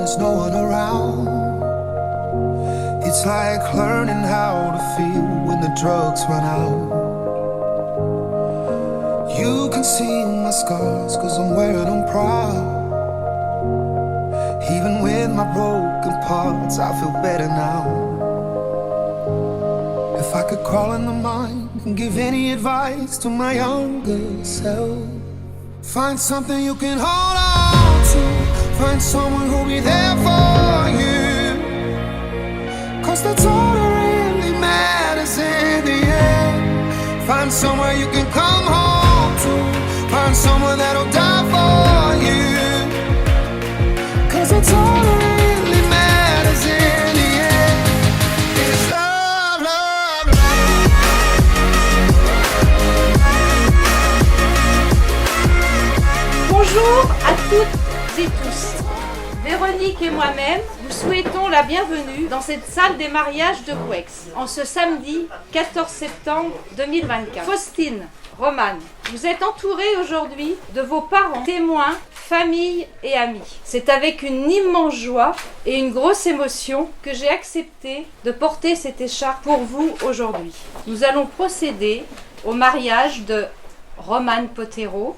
there's no one around. It's like learning how to feel when the drugs run out. You can see my scars, cause I'm wearing them proud. Even with my broken parts, I feel better now. If I could crawl in the mind and give any advice to my younger self, find something you can hold on to. Find someone who'll be there for you. Cause that's all that really matters in the end. Find somewhere you can come home to. Find someone that'll die for you. Cause that's all that really matters in the end. It's love, love, love. Bonjour à toutes et tous. Véronique et moi-même vous souhaitons la bienvenue dans cette salle des mariages de Couex en ce samedi 14 septembre 2024. Faustine, Romane, vous êtes entourés aujourd'hui de vos parents, témoins, famille et amis. C'est avec une immense joie et une grosse émotion que j'ai accepté de porter cette écharpe pour vous aujourd'hui. Nous allons procéder au mariage de Romane Potero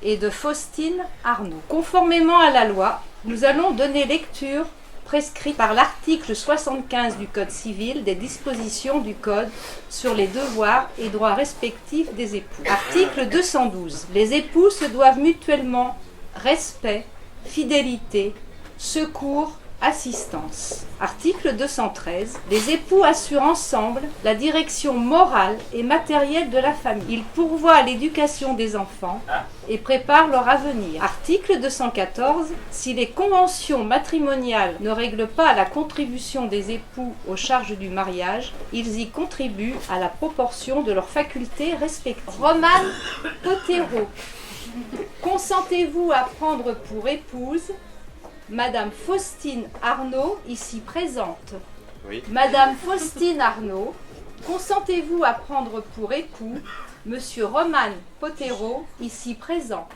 et de Faustine Arnaud. Conformément à la loi, nous allons donner lecture prescrite par l'article 75 du Code civil des dispositions du Code sur les devoirs et droits respectifs des époux. Article 212. Les époux se doivent mutuellement respect, fidélité, secours, assistance. Article 213. Les époux assurent ensemble la direction morale et matérielle de la famille. Ils pourvoient à l'éducation des enfants et préparent leur avenir. Article 214. Si les conventions matrimoniales ne règlent pas la contribution des époux aux charges du mariage, ils y contribuent à la proportion de leurs facultés respectives. Romane Potero, consentez-vous à prendre pour épouse Madame Faustine Arnaud, ici présente? Oui. Madame Faustine Arnaud, consentez-vous à prendre pour époux Monsieur Romane Potero, ici présent?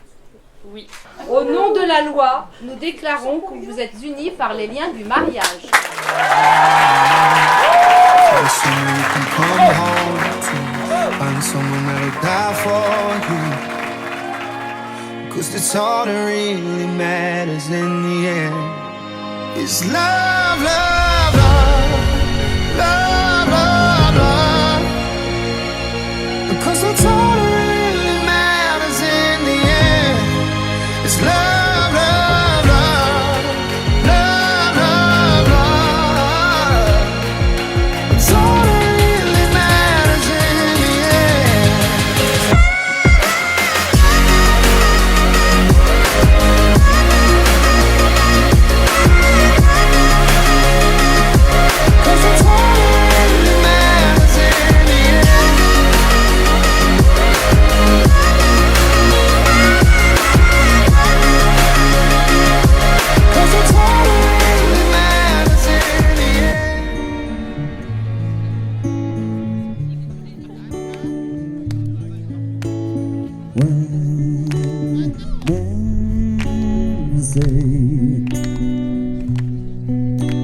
Oui. Au nom de la loi, nous déclarons que vous êtes unis par les liens du mariage. Cause that's all that really matters in the end. Is love, love, love, love, love, love. Cause that's all that really matters in the end. Is love, love, love, love, love, love. It's all that really matters in the end.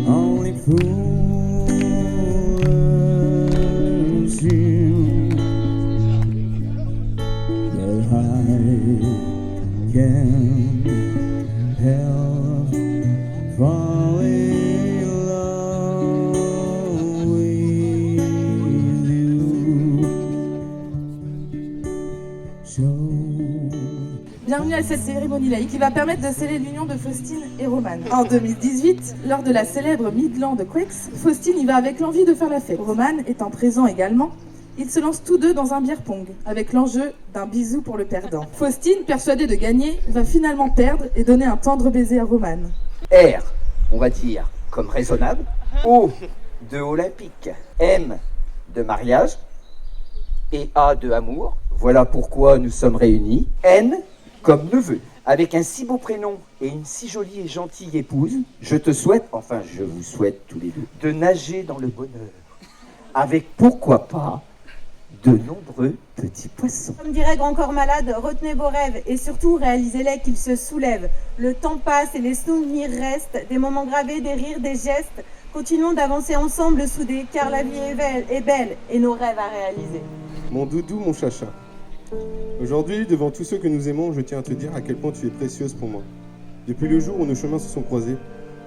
Only fools assume that I can help falling in love with you. Bienvenue à cette cérémonie laïque qui va permettre de sceller l'union de Faustine et Romane. En 2018, lors de la célèbre Midland de Couex, Faustine y va avec l'envie de faire la fête. Romane étant présent également, ils se lancent tous deux dans un beer pong, avec l'enjeu d'un bisou pour le perdant. Faustine, persuadée de gagner, va finalement perdre et donner un tendre baiser à Romane. R, on va dire, comme raisonnable. O, de olympique. M, de mariage. Et A, de amour. Voilà pourquoi nous sommes réunis. N, comme neveu. Avec un si beau prénom et une si jolie et gentille épouse, je te souhaite, enfin je vous souhaite tous les deux, de nager dans le bonheur. Avec pourquoi pas de nombreux petits poissons. Comme dirait Grand Corps Malade, retenez vos rêves et surtout réalisez-les qu'ils se soulèvent. Le temps passe et les souvenirs restent, des moments gravés, des rires, des gestes. Continuons d'avancer ensemble soudés, car la vie est belle et nos rêves à réaliser. Mon doudou, mon chacha. Aujourd'hui, devant tous ceux que nous aimons, je tiens à te dire à quel point tu es précieuse pour moi. Depuis le jour où nos chemins se sont croisés,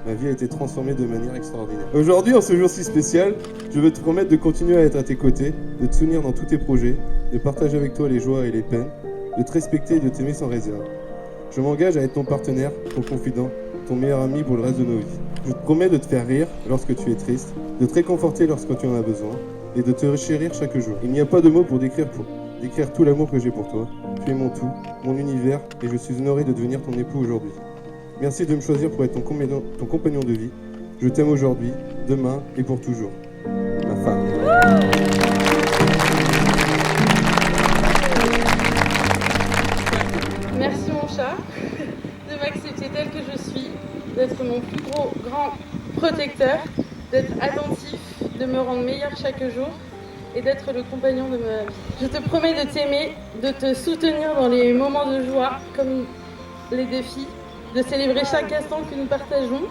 ma vie a été transformée de manière extraordinaire. Aujourd'hui, en ce jour si spécial, je veux te promettre de continuer à être à tes côtés, de te soutenir dans tous tes projets, de partager avec toi les joies et les peines, de te respecter et de t'aimer sans réserve. Je m'engage à être ton partenaire, ton confident, ton meilleur ami pour le reste de nos vies. Je te promets de te faire rire lorsque tu es triste, de te réconforter lorsque tu en as besoin, et de te chérir chaque jour. Il n'y a pas de mots pour décrire tout l'amour que j'ai pour toi. Tu es mon tout, mon univers, et je suis honoré de devenir ton époux aujourd'hui. Merci de me choisir pour être ton compagnon de vie. Je t'aime aujourd'hui, demain et pour toujours. Ma femme. Merci mon chat de m'accepter tel que je suis, d'être mon plus grand protecteur, d'être attentif, de me rendre meilleur chaque jour et d'être le compagnon de ma vie. Je te promets de t'aimer, de te soutenir dans les moments de joie comme les défis, de célébrer chaque instant que nous partageons,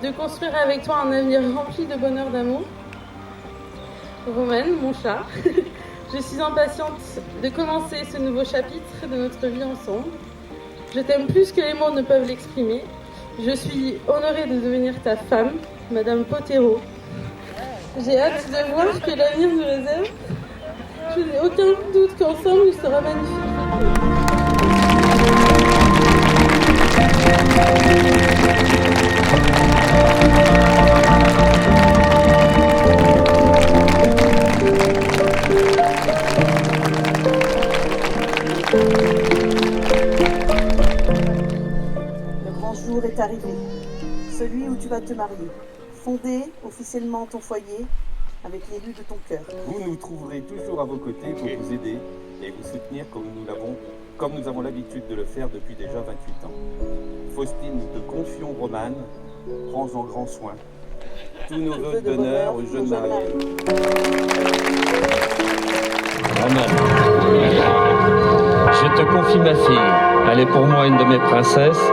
de construire avec toi un avenir rempli de bonheur, d'amour. Roman, mon chat, je suis impatiente de commencer ce nouveau chapitre de notre vie ensemble. Je t'aime plus que les mots ne peuvent l'exprimer. Je suis honorée de devenir ta femme, Madame Potero. J'ai hâte de voir ce que l'avenir nous réserve. Je n'ai aucun doute qu'ensemble, il sera magnifique. Le grand jour est arrivé, celui où tu vas te marier, fonder officiellement ton foyer avec l'élu de ton cœur. Vous nous trouverez toujours à vos côtés pour vous aider et vous soutenir comme nous avons l'habitude de le faire depuis déjà 28 ans. Faustine, nous te confions Romane, prends-en grand soin. Tous nos vœux de bonheur aux jeunes mariés. Romane, je te confie ma fille. Elle est pour moi une de mes princesses.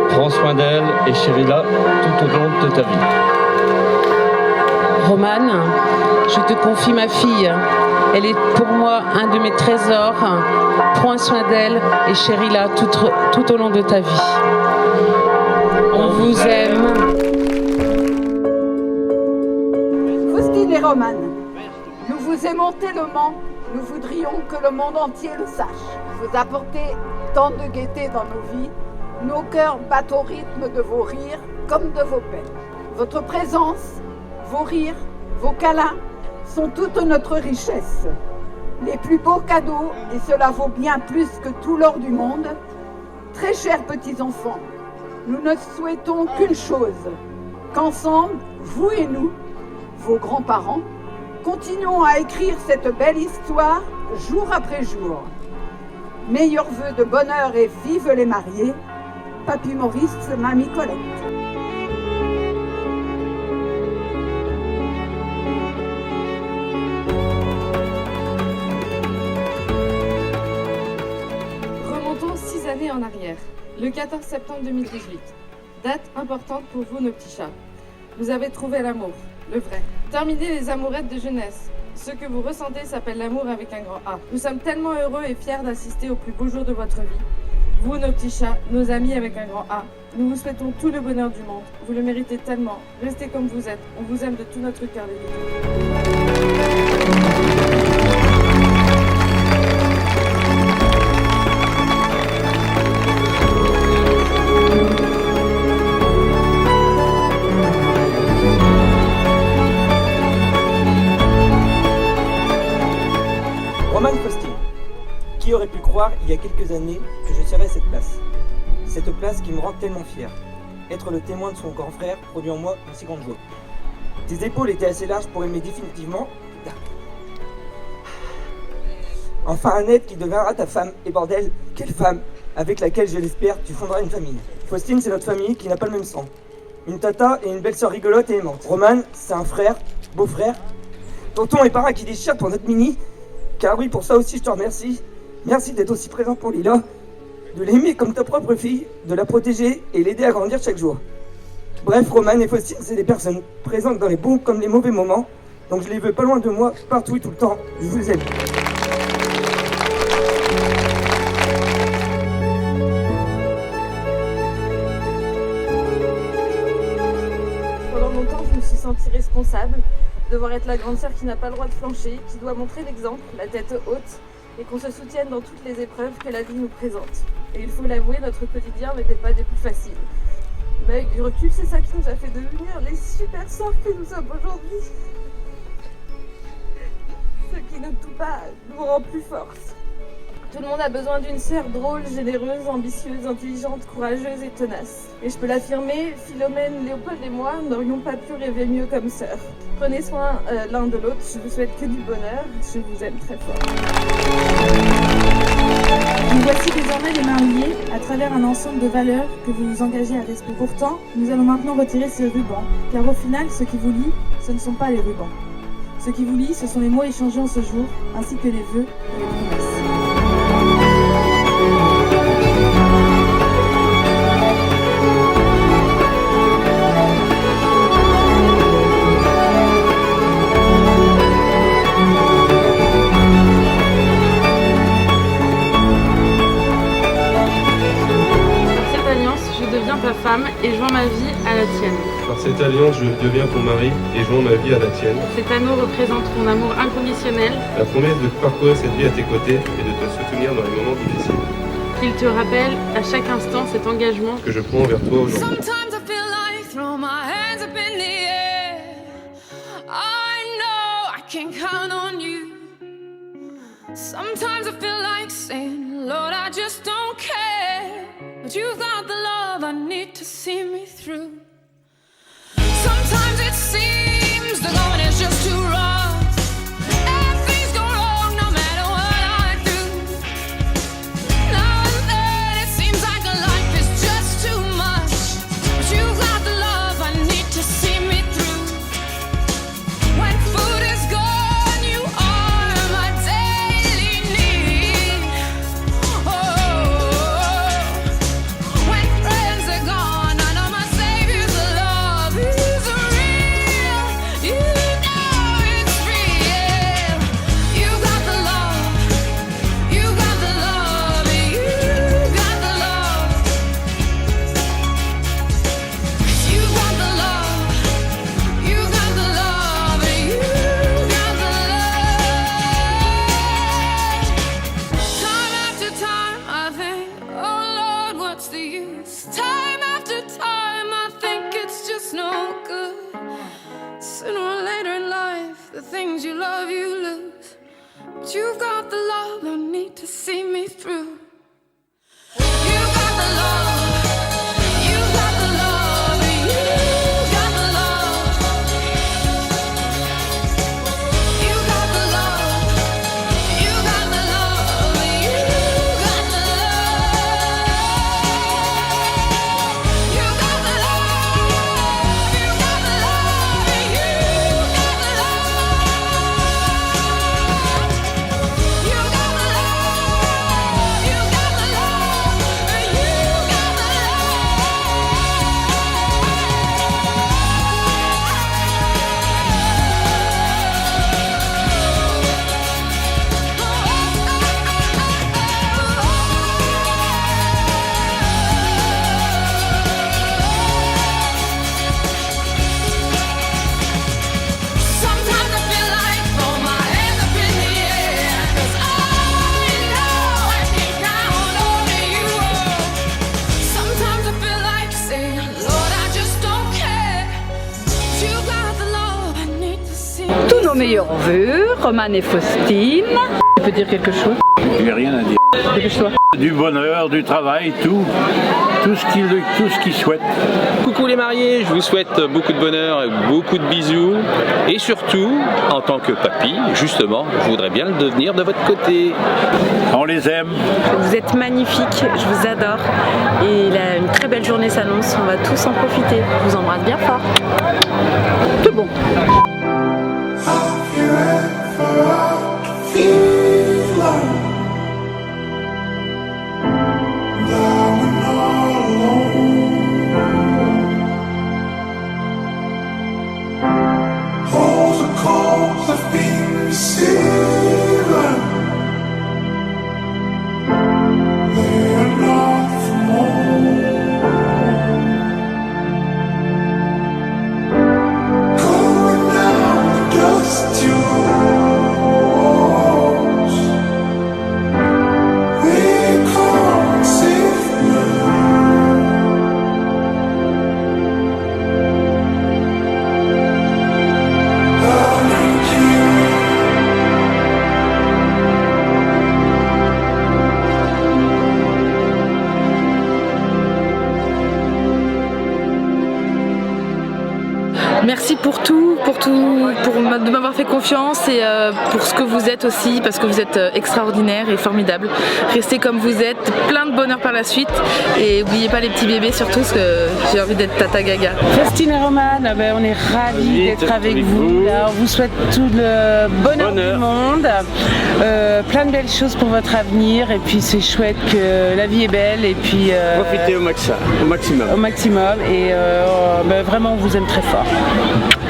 Prends soin d'elle et chéris-la tout au long de ta vie. Romane, je te confie ma fille. Elle est pour moi un de mes trésors. Prends soin d'elle et chéris-la tout au long de ta vie. On vous aime. Faustine et Roman, nous vous aimons tellement, nous voudrions que le monde entier le sache. Vous apportez tant de gaieté dans nos vies, nos cœurs battent au rythme de vos rires comme de vos peines. Votre présence, vos rires, vos câlins sont toute notre richesse. Les plus beaux cadeaux, et cela vaut bien plus que tout l'or du monde. Très chers petits-enfants, nous ne souhaitons qu'une chose, qu'ensemble, vous et nous, vos grands-parents, continuons à écrire cette belle histoire jour après jour. Meilleurs vœux de bonheur et vive les mariés, Papy Maurice, Mamie Colette. Remontons 6 années en arrière, le 14 septembre 2018. Date importante pour vous, nos petits chats. Vous avez trouvé l'amour, le vrai. Terminez les amourettes de jeunesse. Ce que vous ressentez s'appelle l'amour avec un grand A. Nous sommes tellement heureux et fiers d'assister au plus beau jour de votre vie. Vous, nos petits chats, nos amis avec un grand A. Nous vous souhaitons tout le bonheur du monde. Vous le méritez tellement. Restez comme vous êtes. On vous aime de tout notre cœur, les filles. Romane Faustine, qui aurait pu croire il y a quelques années que je serais à cette place? Cette place qui me rend tellement fier. Être le témoin de son grand frère produit en moi une si grande joie. Tes épaules étaient assez larges pour aimer définitivement. Enfin un être qui deviendra ta femme. Et bordel, quelle femme, avec laquelle je l'espère tu fonderas une famille. Faustine, c'est notre famille qui n'a pas le même sang. Une tata et une belle sœur rigolote et aimante. Romane, c'est un frère, beau-frère. Tonton et para qui déchirent pour notre mini. Car oui, pour ça aussi, je te remercie. Merci d'être aussi présent pour Lila, de l'aimer comme ta propre fille, de la protéger et l'aider à grandir chaque jour. Bref, Roman et Faustine, c'est des personnes présentes dans les bons comme les mauvais moments, donc je les veux pas loin de moi, partout et tout le temps. Je vous aime. Pendant longtemps, je me suis sentie responsable, devoir être la grande sœur qui n'a pas le droit de flancher, qui doit montrer l'exemple, la tête haute, et qu'on se soutienne dans toutes les épreuves que la vie nous présente. Et il faut l'avouer, notre quotidien n'était pas des plus faciles. Mais avec du recul, c'est ça qui nous a fait devenir les super sœurs que nous sommes aujourd'hui. Ce qui ne tout pas nous rend plus fortes. Tout le monde a besoin d'une sœur drôle, généreuse, ambitieuse, intelligente, courageuse et tenace. Et je peux l'affirmer, Philomène, Léopold et moi n'aurions pas pu rêver mieux comme sœurs. Prenez soin l'un de l'autre, je vous souhaite que du bonheur, je vous aime très fort. Nous voici désormais les mains liées à travers un ensemble de valeurs que vous vous engagez à respecter. Pourtant, nous allons maintenant retirer ces rubans, car au final, ce qui vous lie, ce ne sont pas les rubans. Ce qui vous lie, ce sont les mots échangés en ce jour, ainsi que les vœux et les promesses. Ta femme et joins ma vie à la tienne. Par cette alliance, je deviens ton mari et joins ma vie à la tienne. Cet anneau représente ton amour inconditionnel. La promesse de parcourir cette vie à tes côtés et de te soutenir dans les moments difficiles. Qu'il te rappelle à chaque instant cet engagement que je prends envers toi aujourd'hui. Sometimes I feel like saying, Lord, I just don't care. But you've got the love I need to see me through. Sometimes it seems the going is just too rough, and things go wrong no matter what I do. Now and then it seems like life is just too much, but you've got the love I need to see me through. When food is gone, you are my daily need. Oh, when friends are gone, I know my Savior's love is real. You know it's real. You got the love. You got the love. You got the love. 'Cause you got the love. You got the love. You got the love. Time after time, I think, oh Lord, what's the use? Time after time, I think it's just no good. Sooner or later in life, the things you love, you lose. But you've got the love I need to see me through. You got the love. You got the love. You got the love. You got the love. You got the love. You got the love. You got the love. You got the love. You got the love. You got the love. You got the Sometimes I feel like throw my hands up in the air, 'cause I know I can count on you. Sometimes I feel like saying, Lord, I just don't care. You got the love I need to see. Tous nos meilleurs vœux, Roman et Faustine. Tu peux dire quelque chose? J'ai rien à dire. Dépêche-toi. Du bonheur, du travail, tout ce qu'ils souhaitent. Coucou les mariés, je vous souhaite beaucoup de bonheur et beaucoup de bisous. Et surtout, en tant que papy, justement, je voudrais bien le devenir de votre côté. On les aime. Vous êtes magnifiques, je vous adore. Et là, une très belle journée s'annonce, on va tous en profiter. Je vous embrasse bien fort. Tout bon. Feel Merci pour tout, de m'avoir fait confiance et pour ce que vous êtes aussi, parce que vous êtes extraordinaire et formidable. Restez comme vous êtes, plein de bonheur par la suite et n'oubliez pas les petits bébés surtout, parce que j'ai envie d'être Tata Gaga. Faustine et Roman, on est ravis d'être avec vous. Là, on vous souhaite tout le bonheur du monde, plein de belles choses pour votre avenir et puis c'est chouette que la vie est belle et puis profitez au maximum. Au maximum et vraiment on vous aime très fort.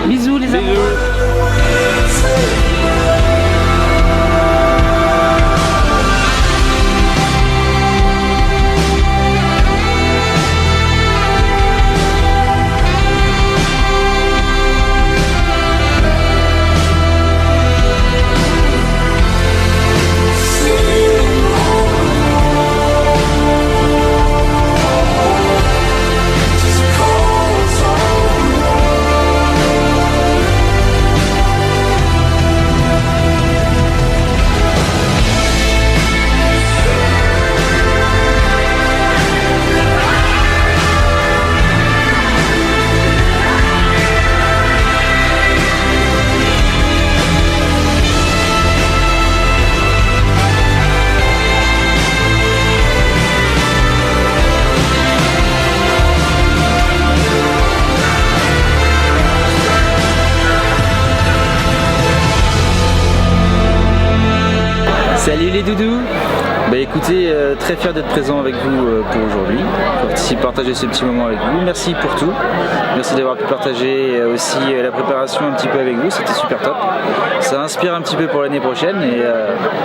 Bisous les amours. Salut les doudous. Écoutez, très fier d'être présent avec vous pour aujourd'hui, partager ce petit moment avec vous. Merci pour tout. Merci d'avoir pu partager aussi la préparation un petit peu avec vous, c'était super top. Ça inspire un petit peu pour l'année prochaine et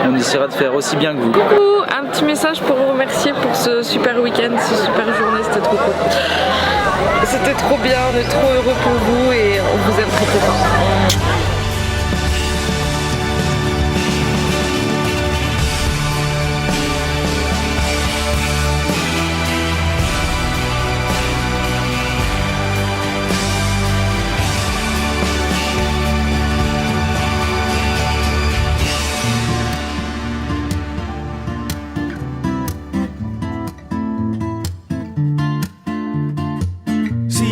on essaiera de faire aussi bien que vous. Coucou, un petit message pour vous remercier pour ce super week-end, cette super journée, c'était trop cool. C'était trop bien, on est trop heureux pour vous et on vous aime très très fort.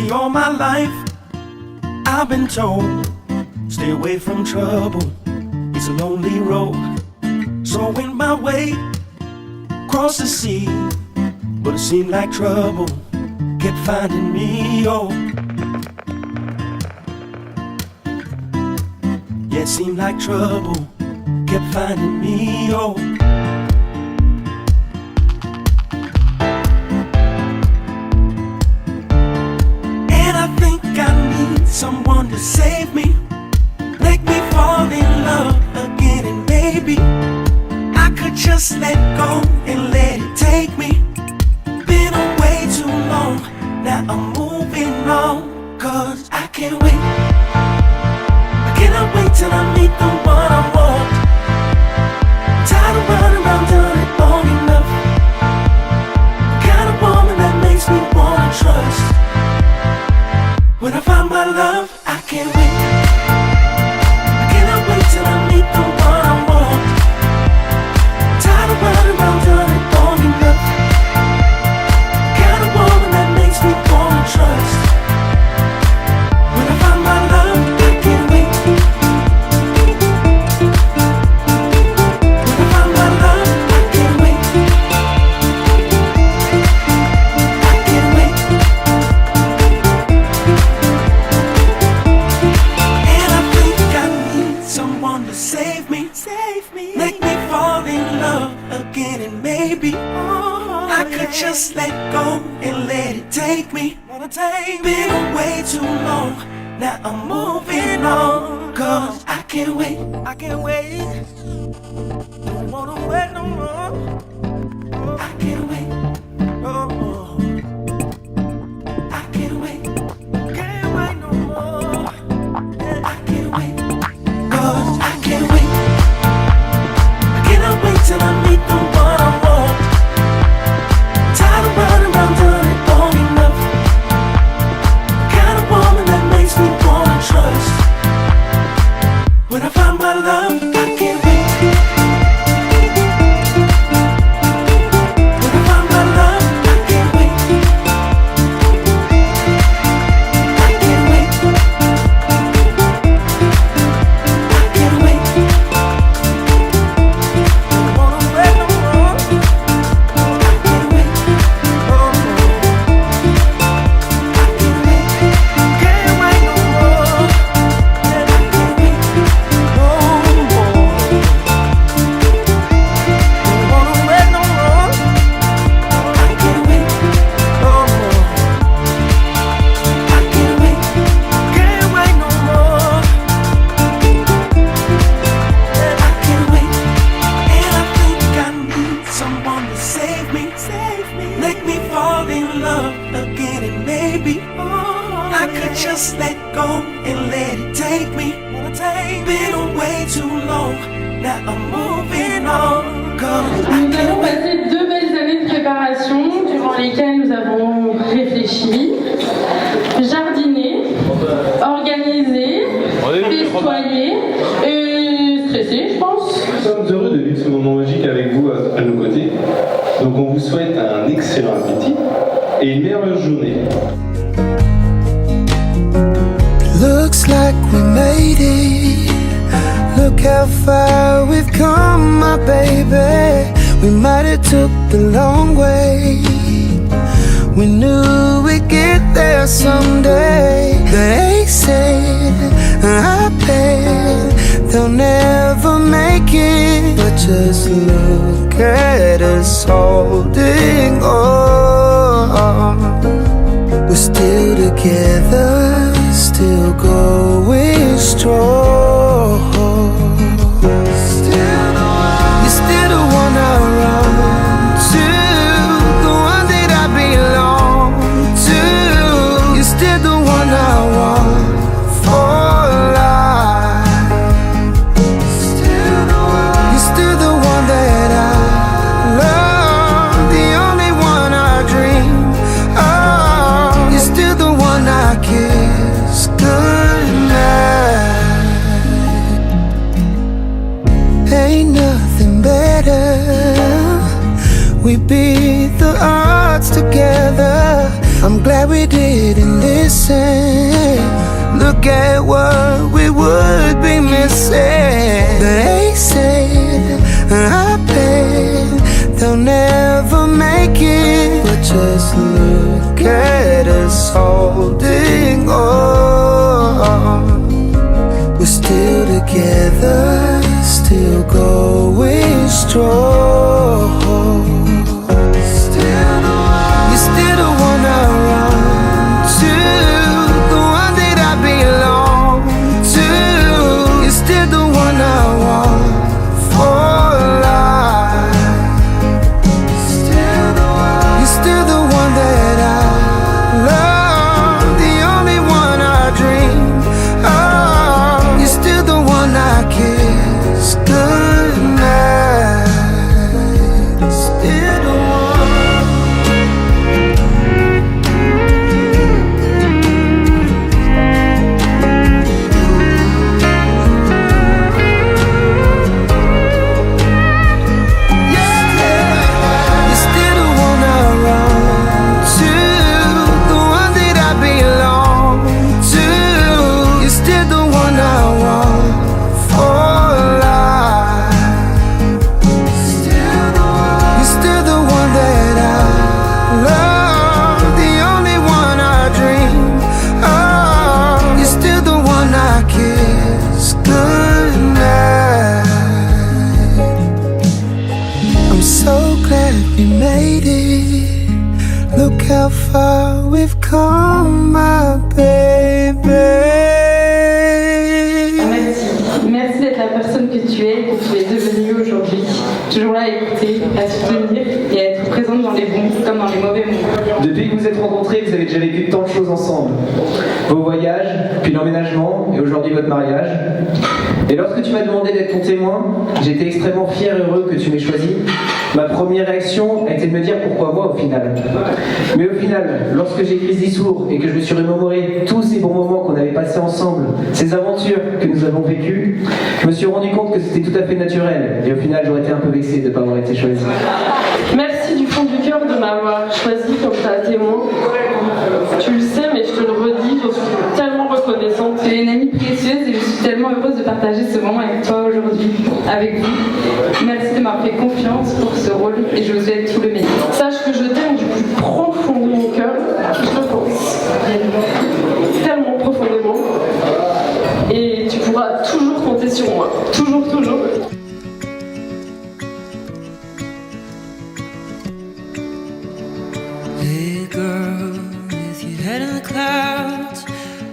All my life I've been told, stay away from trouble, it's a lonely road. So went my way, crossed the sea, but it seemed like trouble kept finding me, oh. Yeah, it seemed like trouble kept finding me, oh. Someone to save me, make me fall in love again, and maybe I could just let go and let it take me. Been away too long, now I'm moving on, 'cause I can't wait. I cannot wait till I meet the one I want. I'm tired of running around, done it long enough. The kind of woman that makes me wanna trust. When I find my love, I can't wait. I cannot wait till I meet the one I want. Tired of running around, done it long enough. The kind of woman that makes me wanna trust. When I find my love, I can't wait. When I find my love, I can't wait. I can't wait. Make me fall in love again, and maybe I could just let go and let it take me. Been away too long, now I'm moving on, 'cause I can't wait. I can't wait. Don't wanna wait no more. I can't wait. Oh, I can't wait. Can't wait no more. I can't wait. 'Cause I can't wait. Till I meet the one I want. Tired of running around, done it long enough. The kind of woman that makes me wanna trust. When I find my love, I can't wait. When I find my love, I can't go and let it take me. Been away too long, now I'm moving on. Nous avons passé 2 belles années de préparation durant lesquelles nous avons réfléchi, jardiné, organisé, festoyé et stressé, je pense. Nous sommes heureux de vivre ce moment magique avec vous à nos côtés. Donc on vous souhaite un excellent appétit et une merveilleuse journée. Looks like we made it. Look how far we've come, my baby. We might have took the long way. We knew we'd get there someday. They said, I bet they'll never make it. But just look at us holding on. We're still together, still going strong. You're still the one I run to, the one that I belong to. You're still the one I want for life. You're still the one that I love, the only one I dream of. You're still the one I kiss goodnight. Ain't nothing better. We beat the odds together. I'm glad we didn't listen. Look at what we would be missing. They said, I bet they'll never make it. But just look at us holding on. We're still together, still going strong. You're still the one I run to, the one that I belong to. You're still the one I want for life. You're still the one that I love, the only one I dream of. You're still the one I kiss goodnight. Still the one. You're still the one I run to, the one that I belong to. You're still the one I want for life. You're still the one that I love, the only one I dream of. You're still the one I kiss goodnight. I'm so glad we made it. Look how far we've come, my baby. Merci d'être la personne que tu es devenue aujourd'hui. Toujours là à écouter, à soutenir et à être présente dans les bons comme dans les mauvais moments. Depuis que vous êtes rencontrés, vous avez déjà vécu tant de choses ensemble. Vos voyages, puis l'emménagement, et aujourd'hui votre mariage. Et lorsque tu m'as demandé d'être ton témoin, j'étais extrêmement fier et heureux que tu m'aies choisi. Ma première réaction a été de me dire pourquoi moi au final. Mais au final, lorsque j'ai pris ce discours et que je me suis remémoré tous ces bons moments qu'on avait passés ensemble, ces aventures que nous avons vécues, je me suis rendu compte que c'était tout à fait naturel. Et au final, j'aurais été un peu vexé de ne pas avoir été choisi. Merci du fond du cœur de m'avoir choisi comme ta témoin. Tu le sais, mais je te le redis, je suis tellement reconnaissante. Tu es une amie précieuse et je suis tellement heureuse de partager ce moment avec toi aujourd'hui, avec vous. Merci de m'avoir fait confiance pour ce rôle et je vous souhaite tout le meilleur. Sache que je t'aime du plus profond de mon cœur, je le pense, tellement profondément. Et tu pourras toujours compter sur moi, toujours, toujours. Hey girl, with your head in the clouds,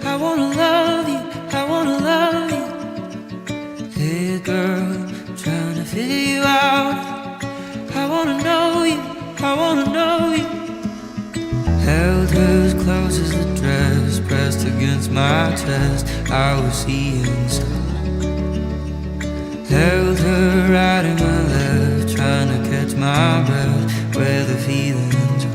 I wanna love you, I wanna love you. Hey girl, trying to figure you out. I wanna know you, I wanna know you. Held her as close as the dress pressed against my chest, I was seeing sun. Held her right in my left, trying to catch my breath, where the feelings are.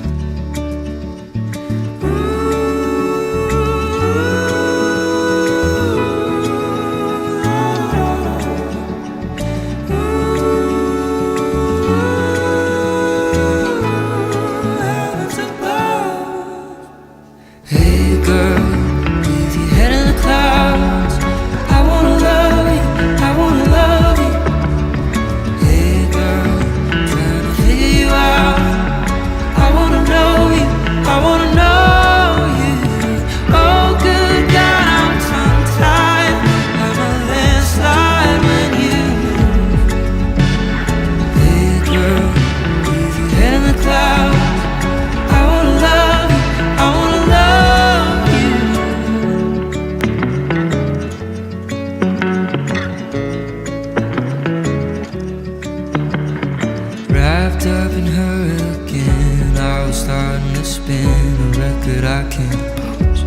Wrapped up in her again, I was starting to spin a record I can't pause.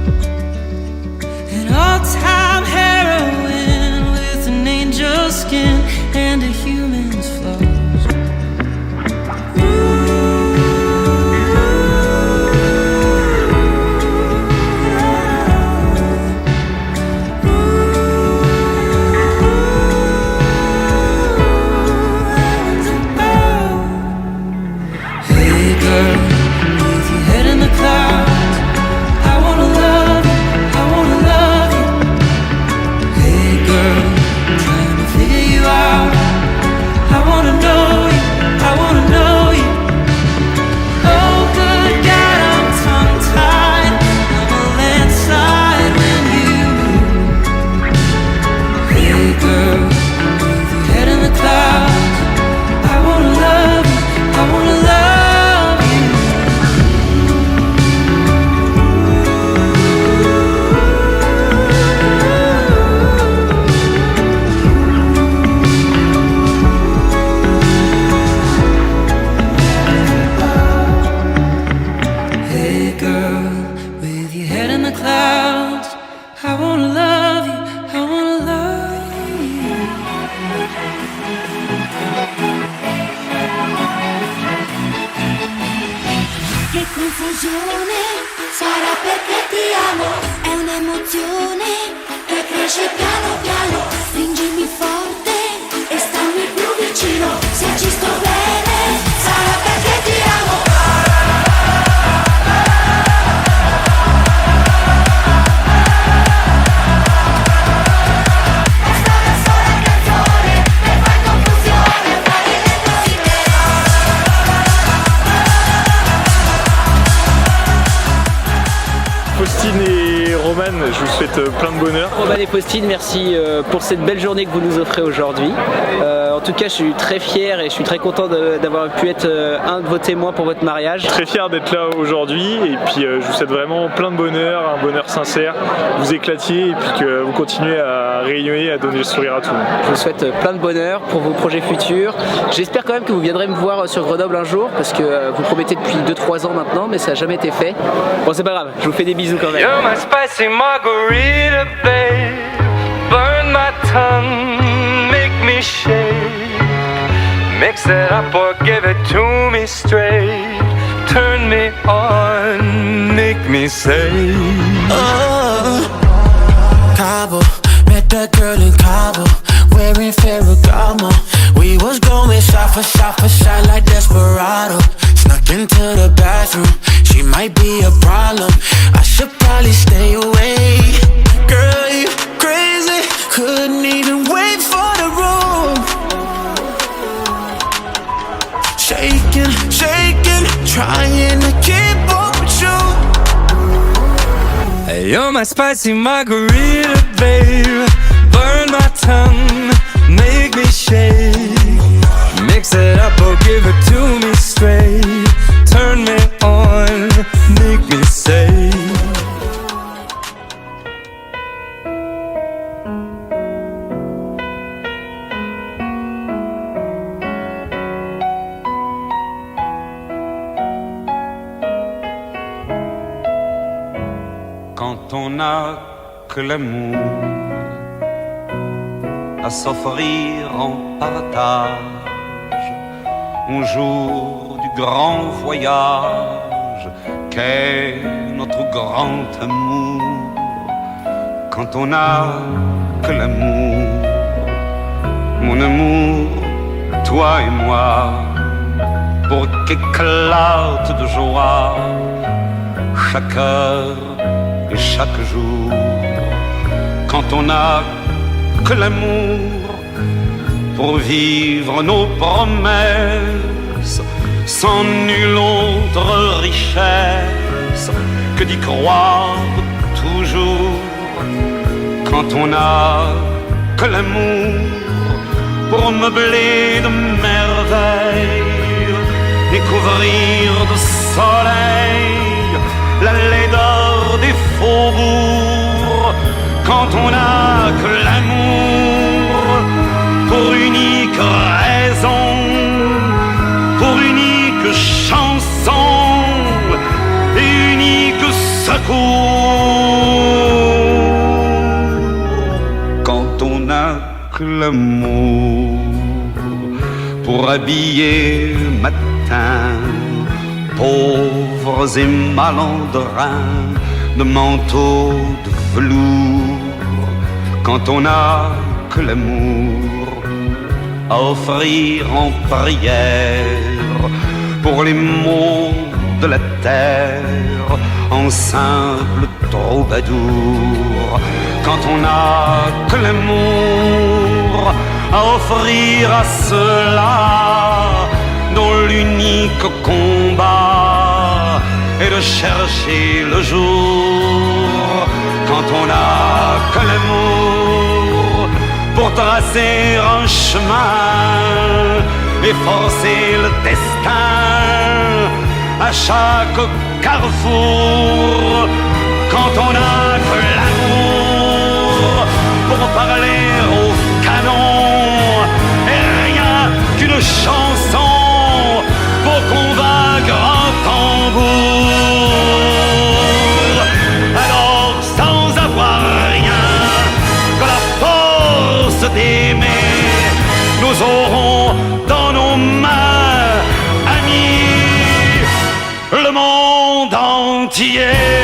An all-time heroine with an angel's skin and a human's flaws. Che confusione, sarà perché ti amo, è un'emozione che cresce piano piano, stringimi forte e stammi più vicino, se ci sto bene, sarà perché ti amo. Faustine et Roman, je vous souhaite plein de bonheur. Roman et Faustine, merci pour cette belle journée que vous nous offrez aujourd'hui. En tout cas, je suis très fier et je suis très content d'avoir pu être un de vos témoins pour votre mariage. Très fier d'être là aujourd'hui et puis je vous souhaite vraiment plein de bonheur, un bonheur sincère, que vous éclatiez et puis que vous continuez à rayonner, à donner le sourire à tout le monde. Je vous souhaite plein de bonheur pour vos projets futurs. J'espère quand même que vous viendrez me voir sur Grenoble un jour parce que vous promettez depuis 2-3 ans maintenant mais ça n'a jamais été fait. Bon, c'est pas grave, je vous fais des bisous quand même. You're my spicy margarita, babe. Burn my tongue, make me shake. Mix it up or give it to me straight. Turn me on, make me say. Cabo, met that girl in Cabo, wearing Ferragamo. We was going shot for shot like Desperado. Snuck into the bathroom, she might be a problem. I should probably stay away. Girl, you crazy, couldn't even wait for the room. Shaking, shaking, trying to keep up with you. You're my spicy margarita, babe. Burn my tongue, make me shake. Mix it up or give it to me straight. Turn me on, make me say. Quand on n'a que l'amour à s'offrir en partage, un jour du grand voyage qu'est notre grand amour. Quand on n'a que l'amour, mon amour, toi et moi, pour qu'éclate de joie chaque heure et chaque jour. Quand on n'a que l'amour pour vivre nos promesses, sans nulle autre richesse que d'y croire toujours. Quand on n'a que l'amour pour meubler de merveilles et couvrir de soleil la laideur des faubourgs. Quand on n'a que l'amour pour unique raison, pour unique chanson et unique secours. Quand on n'a que l'amour pour habiller matin pauvres et malandrins de manteaux de velours. Quand on n'a que l'amour à offrir en prière pour les maux de la terre en simple troubadour. Quand on n'a que l'amour à offrir à ceux-là dont l'unique combat est de chercher le jour. Quand on n'a que l'amour pour tracer un chemin et forcer le destin à chaque carrefour. Quand on n'a que l'amour pour parler au canon et rien qu'une chanson pour convaincre un tambour. Alors sans avoir rien que la force d'aimer, nous aurons dans nos mains, amis, le monde entier.